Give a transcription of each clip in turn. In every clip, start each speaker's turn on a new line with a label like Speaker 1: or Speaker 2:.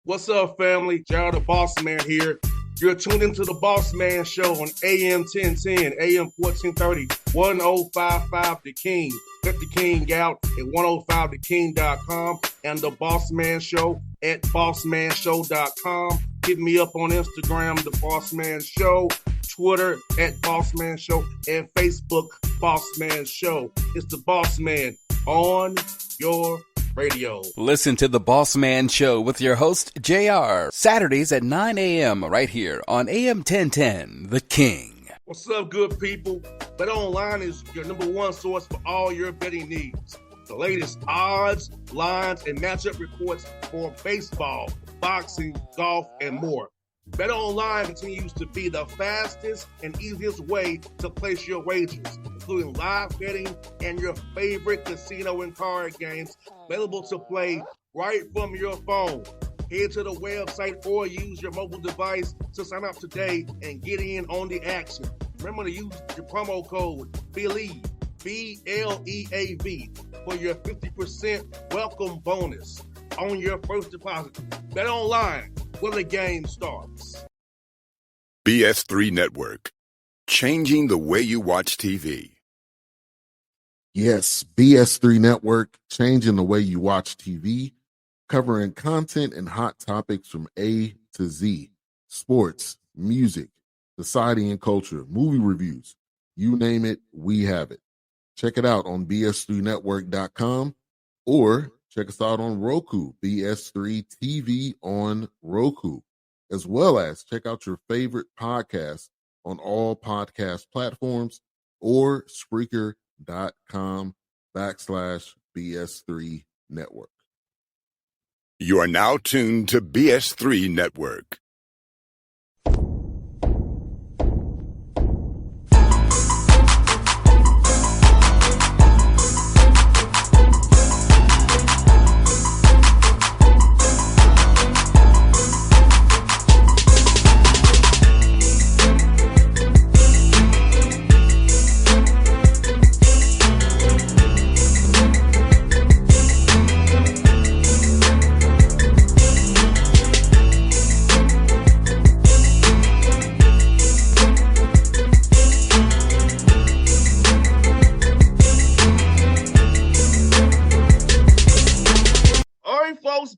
Speaker 1: What's up, family? Gerald the Bossman here. You're tuned into the Bossman Show on AM 1010, AM 1430, 1055 The King. Let the King out at 105theking.com and the Bossman Show at bossmanshow.com. Hit me up on Instagram, The Bossman Show, Twitter at Bossman Show, and Facebook, Bossman Show. It's the Bossman on your radio.
Speaker 2: Listen to the Bossman Show with your host, JR, Saturdays at 9 a.m. right here on AM 1010, The King.
Speaker 1: What's up, good people? BetOnline is your number one source for all your betting needs. The latest odds, lines, and matchup reports for baseball, boxing, golf, and more. BetOnline continues to be the fastest and easiest way to place your wagers, including live betting and your favorite casino and card games available to play right from your phone. Head to the website or use your mobile device to sign up today and get in on the action. Remember to use your promo code BELIEVE, B-L-E-A-V, for your 50% welcome bonus on your first deposit. BetOnline, where the game starts.
Speaker 3: BS3 Network, changing the way you watch TV.
Speaker 4: Yes, BS3 Network, changing the way you watch TV, covering content and hot topics from A to Z, sports, music, society and culture, movie reviews, you name it, we have it. Check it out on bs3network.com or check us out on Roku, BS3 TV on Roku, as well as check out your favorite podcasts on all podcast platforms or Spreaker.com/BS3 Network.
Speaker 3: You are now tuned to BS3 Network.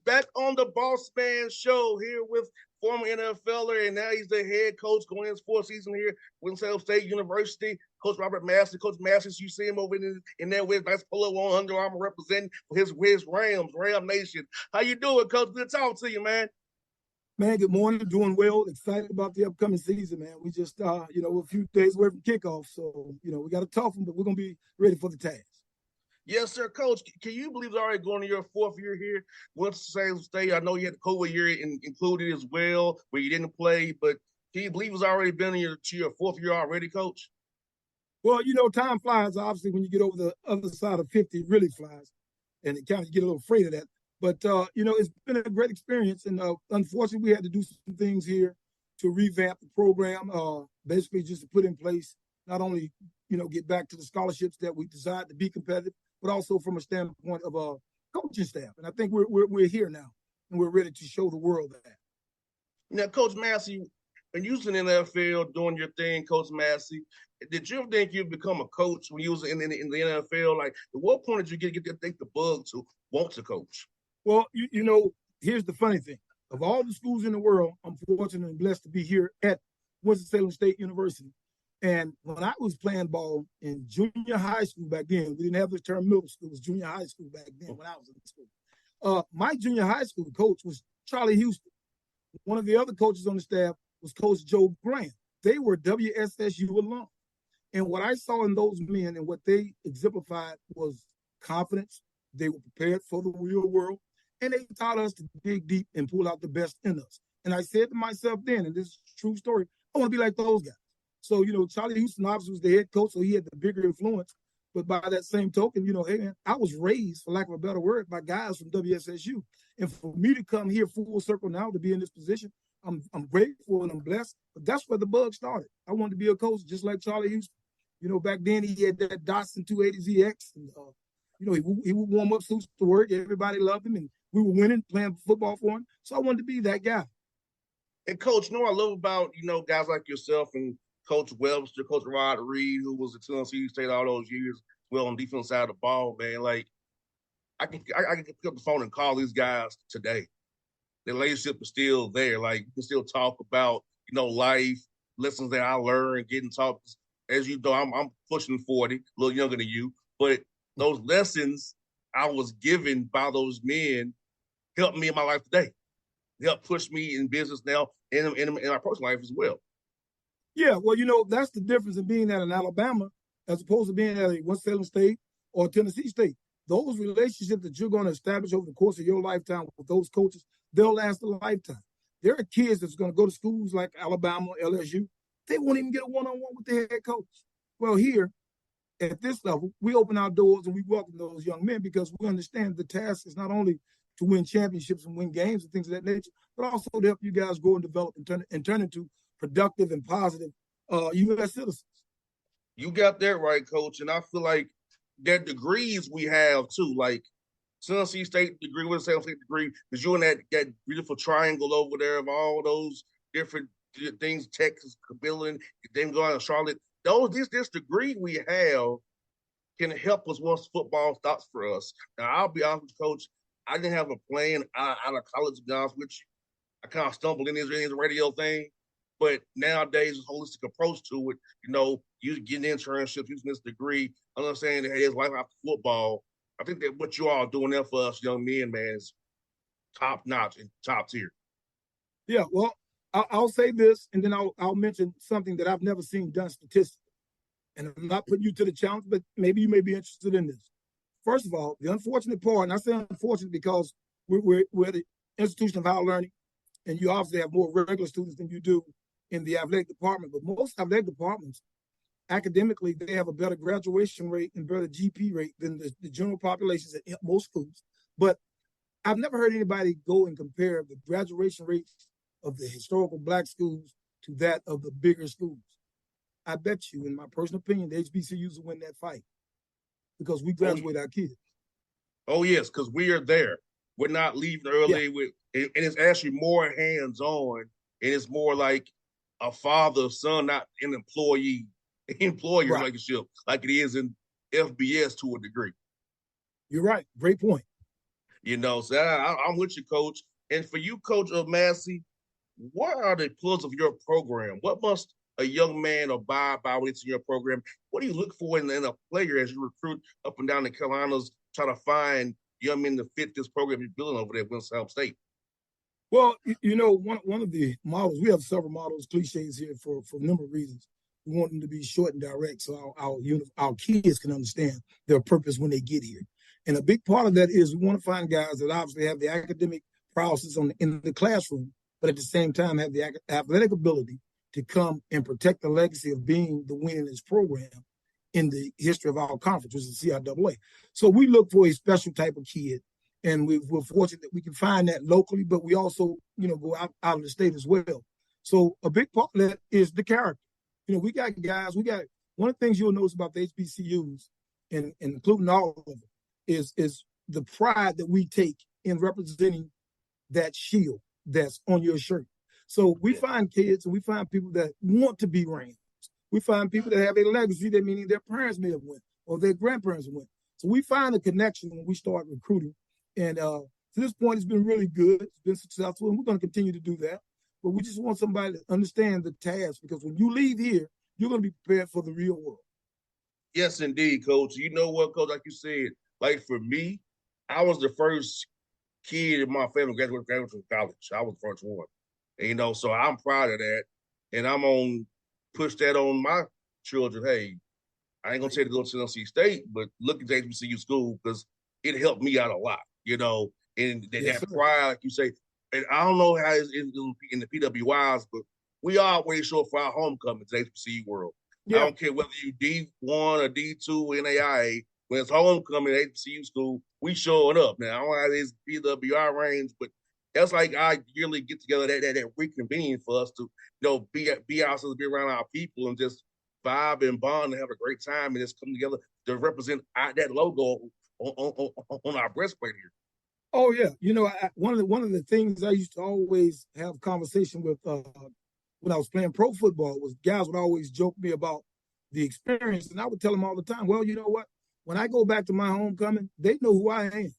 Speaker 1: Back on the Bossman Show here with former NFLer, and now he's the head coach going into his fourth season here at Winston State University. Coach Robert Massey. Coach Massey, you see him over in there with nice polo on, Under Armour, representing his Rams, Ram Nation. How you doing, Coach? Good talking to you, man.
Speaker 5: Man, good morning. Doing well. Excited about the upcoming season, man. We just, a few days away from kickoff, so we got a tough one, but we're gonna be ready for the task.
Speaker 1: Yes, sir, Coach. Can you believe it's already going to your fourth year here? Winston State, I know you had the COVID year included as well, where you didn't play, but can you believe it's already been to your fourth year already, Coach?
Speaker 5: Well, time flies. Obviously, when you get over the other side of 50, it really flies, and it kind of get a little afraid of that. But, it's been a great experience, and unfortunately, we had to do some things here to revamp the program, basically just to put in place not only, get back to the scholarships that we desired to be competitive, but also from a standpoint of a coaching staff. And I think we're here now, and we're ready to show the world that.
Speaker 1: Now, Coach Massey, when you was in the NFL doing your thing, Coach Massey, did you think you'd become a coach when you was in the NFL? Like, at what point did you get the bug to want to coach?
Speaker 5: Well, here's the funny thing. Of all the schools in the world, I'm fortunate and blessed to be here at Winston-Salem State University. And when I was playing ball in junior high school back then, we didn't have the term middle school, it was junior high school back then when I was in school. My junior high school coach was Charlie Houston. One of the other coaches on the staff was Coach Joe Grant. They were WSSU alum. And what I saw in those men and what they exemplified was confidence. They were prepared for the real world. And they taught us to dig deep and pull out the best in us. And I said to myself then, and this is a true story, I want to be like those guys. So, Charlie Houston obviously was the head coach, so he had the bigger influence. But by that same token, hey, man, I was raised, for lack of a better word, by guys from WSSU. And for me to come here full circle now to be in this position, I'm grateful and I'm blessed. But that's where the bug started. I wanted to be a coach just like Charlie Houston. Back then he had that Datsun 280ZX. And, he would warm up suits to work. Everybody loved him. And We were winning, playing football for him. So I wanted to be that guy.
Speaker 1: And Coach, you know what I love about, guys like yourself and Coach Webster, Coach Rod Reed, who was at Tennessee State all those years, well on the defense side of the ball, man. Like I can pick up the phone and call these guys today. The relationship is still there. Like we can still talk about, life, lessons that I learned, getting taught. As you know, I'm pushing 40, a little younger than you, but those lessons I was given by those men helped me in my life today. Help push me in business now and in my personal life as well.
Speaker 5: Yeah, well, that's the difference in being at an Alabama as opposed to being at a Winston-Salem State or Tennessee State. Those relationships that you're going to establish over the course of your lifetime with those coaches, they'll last a lifetime. There are kids that's going to go to schools like Alabama, LSU. They won't even get a one-on-one with the head coach. Well, here at this level, we open our doors and we welcome those young men because we understand the task is not only to win championships and win games and things of that nature, but also to help you guys grow and develop and turn into productive and positive U.S. citizens.
Speaker 1: You got that right, Coach. And I feel like that degrees we have too, like Tennessee State degree, Winston State degree, because you're in that beautiful triangle over there of all those different things, Texas, Cabrillo, then going to Charlotte. This degree we have can help us once football stops for us. Now, I'll be honest with you, Coach, I didn't have a plan out of college, to be honest with you. I kind of stumbled in this radio thing. But nowadays, a holistic approach to it, you getting internships, using this degree, understanding that, hey, there's life after football. I think that what you all are doing there for us young men, man, is top notch and top tier.
Speaker 5: Yeah, well, I'll say this, and then I'll mention something that I've never seen done statistically. And I'm not putting you to the challenge, but maybe you may be interested in this. First of all, the unfortunate part, and I say unfortunate because we're at the institution of higher learning, and you obviously have more regular students than you do in the athletic department. But most athletic departments, academically, they have a better graduation rate and better GP rate than the general populations at most schools. But I've never heard anybody go and compare the graduation rates of the historical Black schools to that of the bigger schools. I bet you, in my personal opinion, the HBCUs will win that fight because we graduate our kids.
Speaker 1: Oh, yes, because we are there. We're not leaving early. Yeah. And it's actually more hands-on, and it's more like a father-son, not an employer right. relationship like it is in FBS to a degree.
Speaker 5: You're right. Great point.
Speaker 1: So I'm with you, Coach. And for you, Coach of Massey, what are the pillars of your program? What must a young man abide by when it's in your program? What do you look for in a player as you recruit up and down the Carolinas, try to find young men to fit this program you're building over there at Winston-Salem State?
Speaker 5: Well, one of the models, we have several models, cliches here for a number of reasons. We want them to be short and direct so our kids can understand their purpose when they get here. And a big part of that is we want to find guys that obviously have the academic prowess in the classroom, but at the same time have the athletic ability to come and protect the legacy of being the winningest program in the history of our conference, which is the CIAA. So we look for a special type of kid. And we're fortunate that we can find that locally, but we also, go out of the state as well. So a big part of that is the character. We got guys, one of the things you'll notice about the HBCUs, and including all of them, is the pride that we take in representing that shield that's on your shirt. So we find kids and we find people that want to be Rams. We find people that have a legacy that meaning their parents may have won or their grandparents won. So we find a connection when we start recruiting. And to this point, it's been really good. It's been successful, and we're going to continue to do that. But we just want somebody to understand the task because when you leave here, you're going to be prepared for the real world.
Speaker 1: Yes, indeed, Coach. You know what, Coach? Like you said, like for me, I was the first kid in my family graduated from college. I was the first one. And, so I'm proud of that. And I'm on push that on my children. Hey, I ain't going to say to go to Tennessee State, but look at the HBCU school because it helped me out a lot. And that pride, like you say, and I don't know how it's in the PWIs, but we always show up for our homecomings in the HBCU world. Yeah. I don't care whether you D1 or D2 NAIA, when it's homecoming at HBCU school, we showing up. Now, I don't have this PWI range, but that's like our yearly get together that reconvene for us to, be ourselves, be around our people and just vibe and bond and have a great time and just come together to represent that logo on our breastplate here.
Speaker 5: Oh yeah, one of the things I used to always have conversation with when I was playing pro football was guys would always joke me about the experience, and I would tell them all the time, well, you know what? When I go back to my homecoming, they know who I am.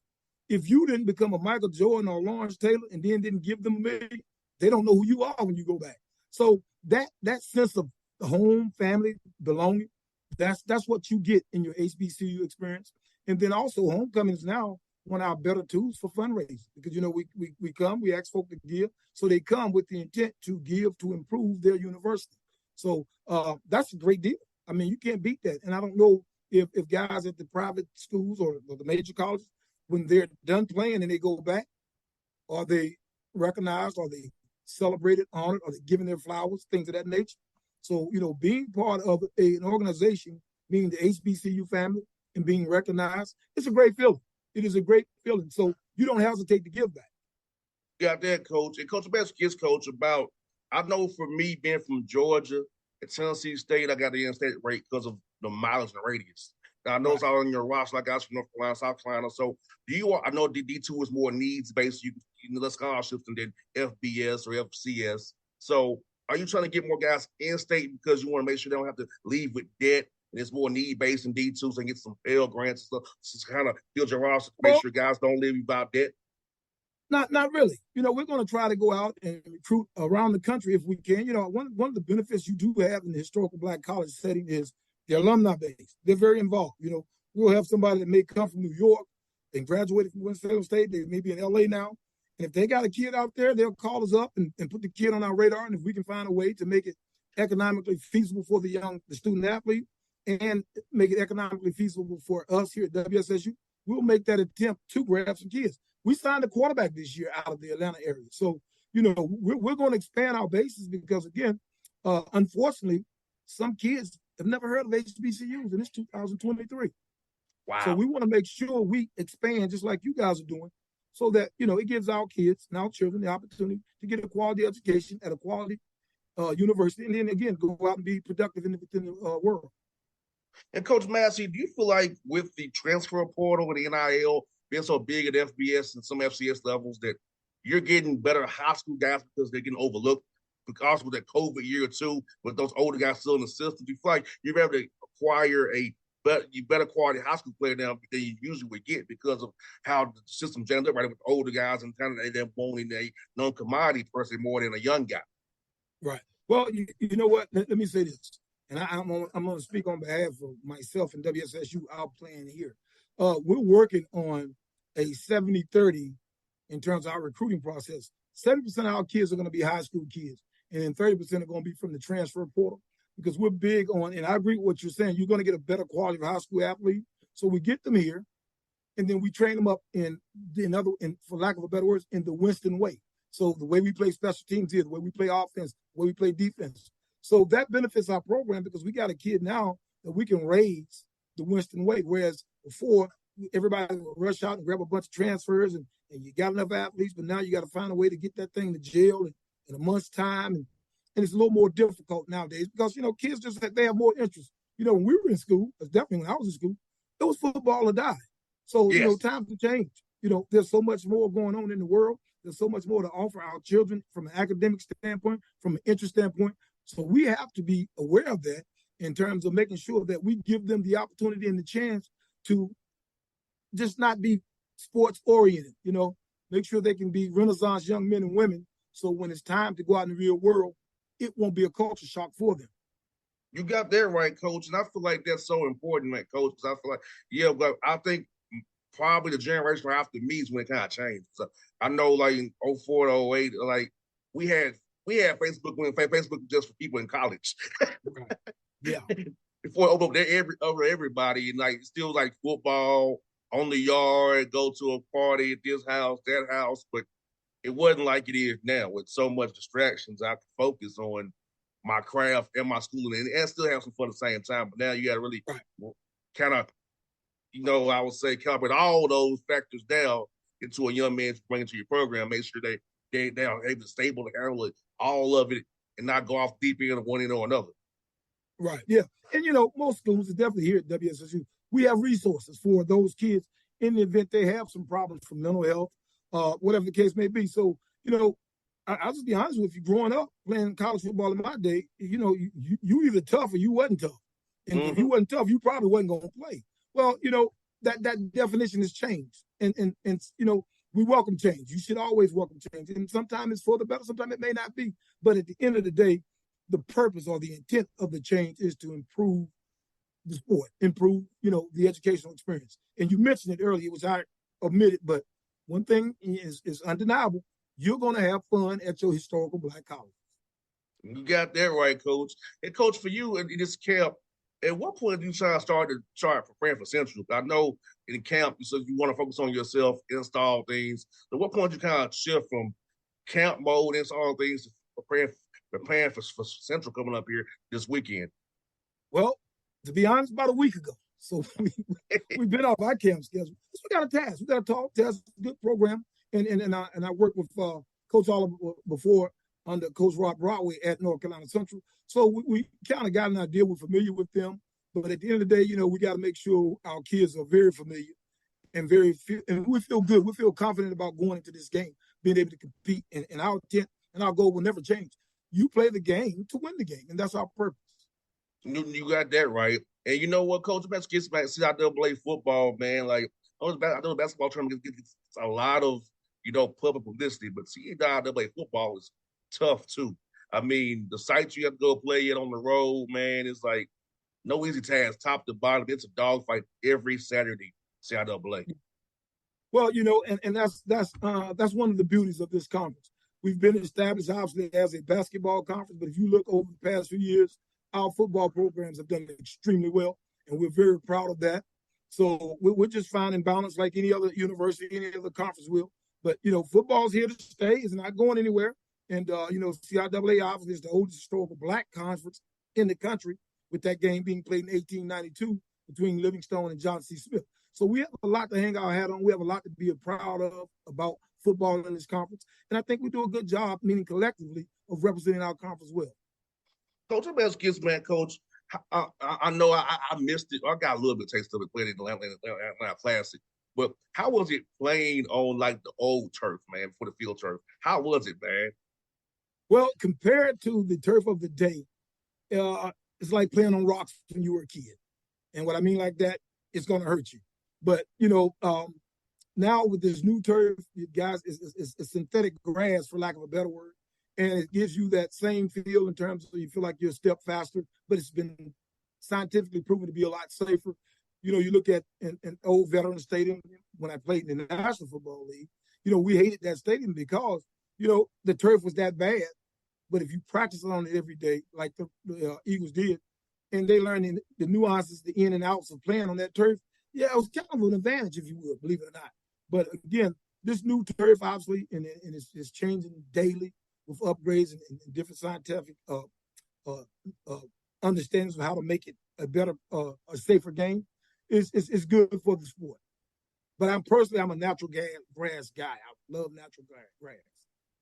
Speaker 5: If you didn't become a Michael Jordan or Lawrence Taylor and then didn't give them a million, they don't know who you are when you go back. So that sense of the home, family, belonging, that's what you get in your HBCU experience. And then also homecomings now one of our better tools for fundraising because we come, we ask folk to give, so they come with the intent to give to improve their university. So that's a great deal. I mean, you can't beat that. And I don't know if guys at the private schools or the major colleges, when they're done playing and they go back, are they recognized, are they celebrated, honored, are they given their flowers, things of that nature? So, being part of an organization, meaning the HBCU family, and being recognized, it's a great feeling. It is a great feeling. So you don't hesitate to give back.
Speaker 1: Got that, Coach. And Coach Bass kids coach about, I know for me being from Georgia and Tennessee State, I got the in-state rate because of the mileage and radius. Now, I know it's all on your roster, like guys from North Carolina, South Carolina. So I know D2 is more needs-based. You less scholarships than FBS or FCS. So are you trying to get more guys in-state because you want to make sure they don't have to leave with debt? And it's more need-based in D2 so they can get some Pell grants and stuff. Just kind of build your roster to make sure guys don't live without debt.
Speaker 5: Not really. We're going to try to go out and recruit around the country if we can. One of the benefits you do have in the historical Black college setting is the alumni base. They're very involved. We'll have somebody that may come from New York and graduated from Winston-Salem State. They may be in LA now. And if they got a kid out there, they'll call us up and put the kid on our radar. And if we can find a way to make it economically feasible for the student athlete and make it economically feasible for us here at WSSU, we'll make that attempt to grab some kids. We signed a quarterback this year out of the Atlanta area. So, we're going to expand our bases because, again, unfortunately, some kids have never heard of HBCUs, and it's 2023.
Speaker 1: Wow.
Speaker 5: So we want to make sure we expand just like you guys are doing so that, it gives our kids and our children the opportunity to get a quality education at a quality university and then, again, go out and be productive within the world.
Speaker 1: And Coach Massey, do you feel like with the transfer portal and the NIL being so big at FBS and some FCS levels that you're getting better high school guys because they're getting overlooked because with that COVID year or two, with those older guys still in the system? Do you feel like you're able to acquire a better quality high school player now than you usually would get because of how the system jammed up right with older guys and kind of them wanting a non-commodity person more than a young guy?
Speaker 5: Right. Well, you know what? Let me say this. And I'm going to speak on behalf of myself and WSSU, our plan here. We're working on a 70-30 in terms of our recruiting process. 70% of our kids are going to be high school kids, and then 30% are going to be from the transfer portal because we're big on, and I agree with what you're saying, you're going to get a better quality of high school athlete. So we get them here, and then we train them up in for lack of a better words, in the Winston way. So the way we play special teams here, the way we play offense, the way we play defense. So that benefits our program because we got a kid now that we can raise the Winston way, whereas before everybody would rush out and grab a bunch of transfers and you got enough athletes, but now you got to find a way to get that thing to jail in a month's time. And it's a little more difficult nowadays because, kids they have more interest. When we were in school, definitely when I was in school, it was football or die. So,
Speaker 1: yes.
Speaker 5: Times have changed. There's so much more going on in the world. There's so much more to offer our children from an academic standpoint, from an interest standpoint. So we have to be aware of that in terms of making sure that we give them the opportunity and the chance to just not be sports oriented, make sure they can be Renaissance young men and women. So when it's time to go out in the real world, it won't be a culture shock for them.
Speaker 1: You got that right, Coach. And I feel like that's so important, man, Coach, because I feel like, but I think probably the generation after me is when it kind of changed. So I know like in 04 to 08, like we had Facebook when Facebook was just for people in college.
Speaker 5: Right. Yeah.
Speaker 1: Before it opened up over everybody, and like still like football on the yard, go to a party at this house, that house, but it wasn't like it is now with so much distractions. I could focus on my craft and my schooling and still have some fun at the same time. But now you got to really kind of, I would say calibrate all those factors down into a young man to bring into your program. Make sure they are able to stable to handle it, all of it, and not go off deep end of one end or another.
Speaker 5: Right. Yeah. And, most schools, definitely here at WSSU, we have resources for those kids in the event they have some problems from mental health whatever the case may be. So, I'll just be honest with you. Growing up playing college football in my day, you either tough or you wasn't tough. And if you wasn't tough, you probably wasn't going to play. Well, that definition has changed. And we welcome change. You should always welcome change. And sometimes it's for the better, sometimes it may not be. But at the end of the day, the purpose or the intent of the change is to improve the sport, improve, the educational experience. And you mentioned it earlier, which I omitted, but one thing is undeniable. You're going to have fun at your historical Black colleges.
Speaker 1: You got that right, Coach. And Coach, for you in this camp, at what point do you start preparing for Central? I know in camp you said you want to focus on yourself, install things. At what point you kind of shift from camp mode, install things, to preparing for Central coming up here this weekend?
Speaker 5: Well, to be honest, about a week ago. So we've been off our camp schedule. So we got a task. We got a talk test, good program. And I worked with Coach Oliver before under Coach Rob Broadway at North Carolina Central. So we kind of got an idea. We're familiar with them. But at the end of the day, we got to make sure our kids are very familiar and and we feel good. We feel confident about going into this game, being able to compete. And our intent and our goal will never change. You play the game to win the game, and that's our purpose.
Speaker 1: You got that right. And you know what, Coach? Let's get back to CIAA football, man. Like, I know the basketball tournament gets a lot of, public publicity, but CIAA football is tough, too. I mean, the sites you have to go play it on the road, man, it's like no easy task, top to bottom. It's a dogfight every Saturday, CIAA.
Speaker 5: Well, and that's one of the beauties of this conference. We've been established, obviously, as a basketball conference, but if you look over the past few years, our football programs have done extremely well, and we're very proud of that. So we're just finding balance like any other university, any other conference will. But, football's here to stay. It's not going anywhere. And, CIAA obviously is the oldest historical Black conference in the country, with that game being played in 1892 between Livingstone and John C. Smith. So we have a lot to hang our hat on. We have a lot to be proud of about football in this conference. And I think we do a good job, meaning collectively, of representing our conference well.
Speaker 1: Coach, I'm asking kids, man, Coach, I know I missed it. I got a little bit of taste of it playing in the Atlanta Classic. But how was it playing on, like, the old turf, man, for the field turf? How was it, man?
Speaker 5: Well, compared to the turf of the day, it's like playing on rocks when you were a kid. And what I mean like that, it's going to hurt you. But, now with this new turf, guys, it's synthetic grass, for lack of a better word. And it gives you that same feel in terms of you feel like you're a step faster, but it's been scientifically proven to be a lot safer. You look at an old veteran stadium when I played in the National Football League, we hated that stadium because, the turf was that bad. But if you practice on it every day, like the Eagles did, and they learned the nuances, the in and outs of playing on that turf, yeah, it was kind of an advantage, if you would, believe it or not. But again, this new turf, obviously, and it's changing daily with upgrades and different scientific understandings of how to make it a better, a safer game, is good for the sport. But I'm a natural grass guy. I love natural grass.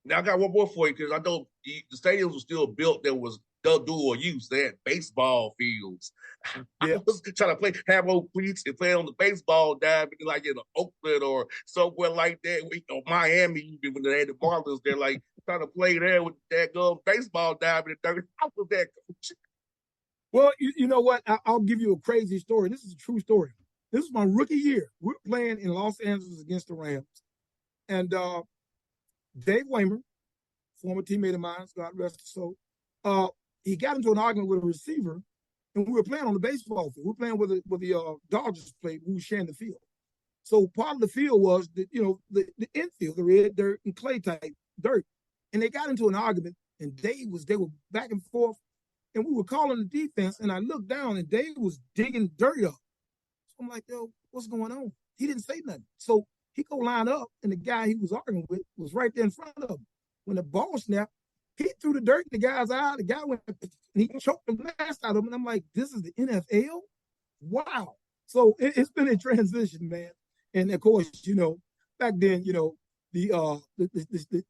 Speaker 1: Now I got one more for you, because I know the stadiums were still built that was dual use. They had baseball fields.
Speaker 5: Yeah.
Speaker 1: I was trying to have old cleats and play on the baseball diamond, like in Oakland or somewhere like that. Miami, even when they had the Marlins, they're like trying to play there with that baseball diamond. How was that, Coach?
Speaker 5: Well, you know what? I'll give you a crazy story. This is a true story. This is my rookie year. We're playing in Los Angeles against the Rams. And Dave Waymer, former teammate of mine, God rest his soul, he got into an argument with a receiver, and we were playing on the baseball field. We were playing where the Dodgers played. We were sharing the field. So part of the field was the infield, the red dirt and clay type dirt. And they got into an argument, and they were back and forth, and we were calling the defense, and I looked down, and Dave was digging dirt up. So I'm like, yo, what's going on? He didn't say nothing. So he go line up, and the guy he was arguing with was right there in front of him. When the ball snapped, he threw the dirt in the guy's eye. The guy went, and he choked the mess out of him. And I'm like, this is the NFL? Wow. So it's been a transition, man. And of course, back then, the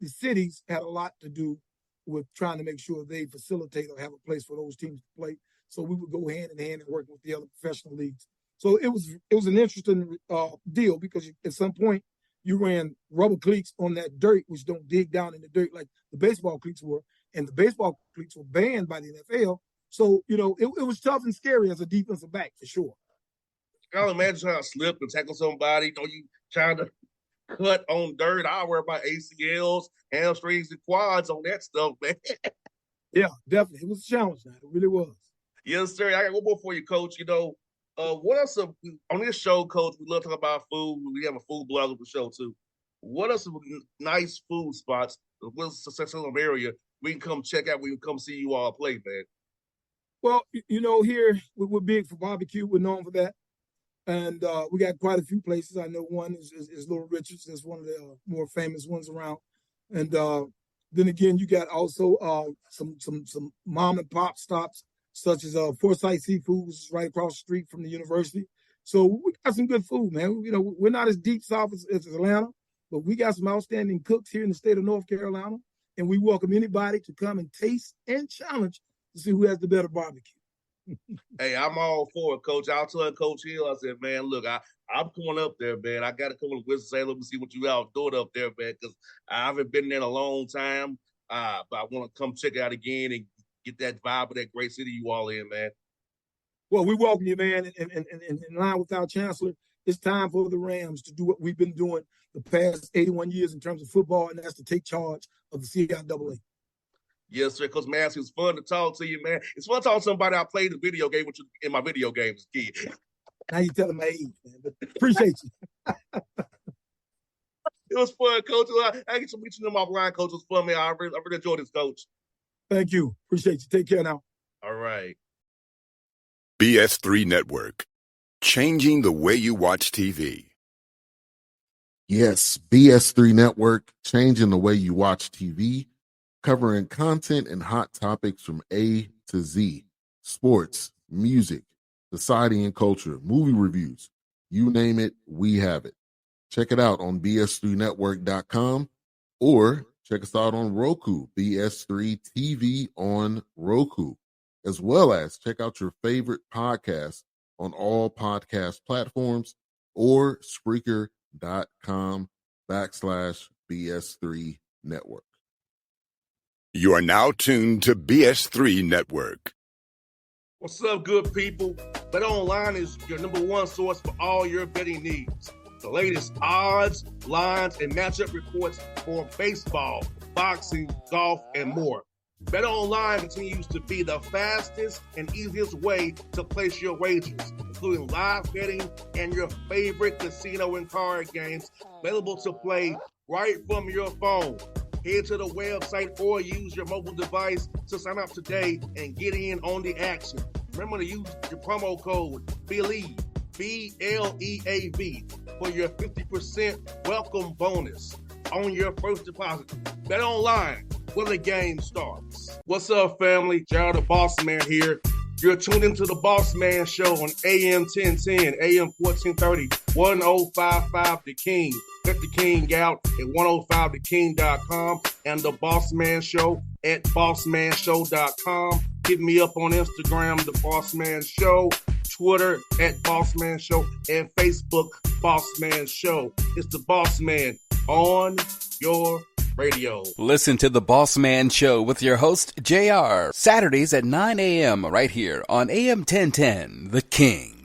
Speaker 5: cities had a lot to do with trying to make sure they facilitate or have a place for those teams to play. So we would go hand in hand and work with the other professional leagues. So it was an interesting deal, because at some point you ran rubber cleats on that dirt, which don't dig down in the dirt like the baseball cleats were. And the baseball cleats were banned by the NFL. So, it was tough and scary as a defensive back for sure.
Speaker 1: I can imagine trying to slip and tackle somebody. You trying to cut on dirt. I worry about ACLs, hamstrings, and quads on that stuff, man.
Speaker 5: Yeah, definitely. It was a challenge, man. It really was.
Speaker 1: Yes, sir. I got one more for you, Coach. What are some on this show, Coach? We love talking about food. We have a food blog of the show too. What are some nice food spots? What's a successful area we can come check out? We can come see you all play, man.
Speaker 5: Well, here we're big for barbecue. We're known for that, and we got quite a few places. I know one is Little Richard's. That's one of the more famous ones around, and then again, you got also some mom and pop stops such as Forsyth Seafood, which is right across the street from the university. So we got some good food, man. We're not as deep south as Atlanta, but we got some outstanding cooks here in the state of North Carolina, and we welcome anybody to come and taste and challenge to see who has the better barbecue.
Speaker 1: Hey, I'm all for it, Coach. I was telling Coach Hill, I said, man, look, I'm coming up there, man. I got to come to Winston-Salem and see what you out doing up there, man, because I haven't been there in a long time. But I want to come check it out again and get that vibe of that great city you all in, man.
Speaker 5: Well, we welcome you, man. And in line with our chancellor, it's time for the Rams to do what we've been doing the past 81 years in terms of football, and that's to take charge of the CIAA.
Speaker 1: Yes, sir. Coach Massey, it's fun to talk to you, man. It's fun to talk to somebody I played the video game with you in my video games, kid.
Speaker 5: Now you're telling my age, man. But appreciate you.
Speaker 1: It was fun, Coach. I get to meet you in my blind, Coach. It was fun, man. I really enjoyed this, Coach.
Speaker 5: Thank you. Appreciate you. Take care now.
Speaker 1: All right.
Speaker 3: BS3 Network. Changing the way you watch TV.
Speaker 4: Yes, BS3 Network, changing the way you watch TV, covering content and hot topics from A to Z, sports, music, society and culture, movie reviews, you name it, we have it. Check it out on bs3network.com or check us out on Roku, BS3 TV on Roku, as well as check out your favorite podcast on all podcast platforms or Spreaker.com/BS3 Network.
Speaker 3: You are now tuned to BS3 Network.
Speaker 1: What's up, good people? Bet Online is your number one source for all your betting needs. The latest odds, lines, and matchup reports for baseball, boxing, golf, and more. Bet Online continues to be the fastest and easiest way to place your wagers, including live betting and your favorite casino and card games available to play right from your phone. Head to the website or use your mobile device to sign up today and get in on the action. Remember to use your promo code BELIEVE, BLEAV, for your 50% welcome bonus on your first deposit. Bet Online, where the game starts. What's up, family? Gerald the Bossman here. You're tuned into the Bossman Show on AM 1010, AM 1430, 1055 The King. Check The King out at 105theking.com and the Bossman Show at bossmanshow.com. Hit me up on Instagram, The Bossman Show, Twitter at Bossman Show, and Facebook, Bossman Show. It's the Bossman on your radio.
Speaker 2: Listen to The Bossman Show with your host, JR, Saturdays at 9 a.m. right here on AM 1010, The King.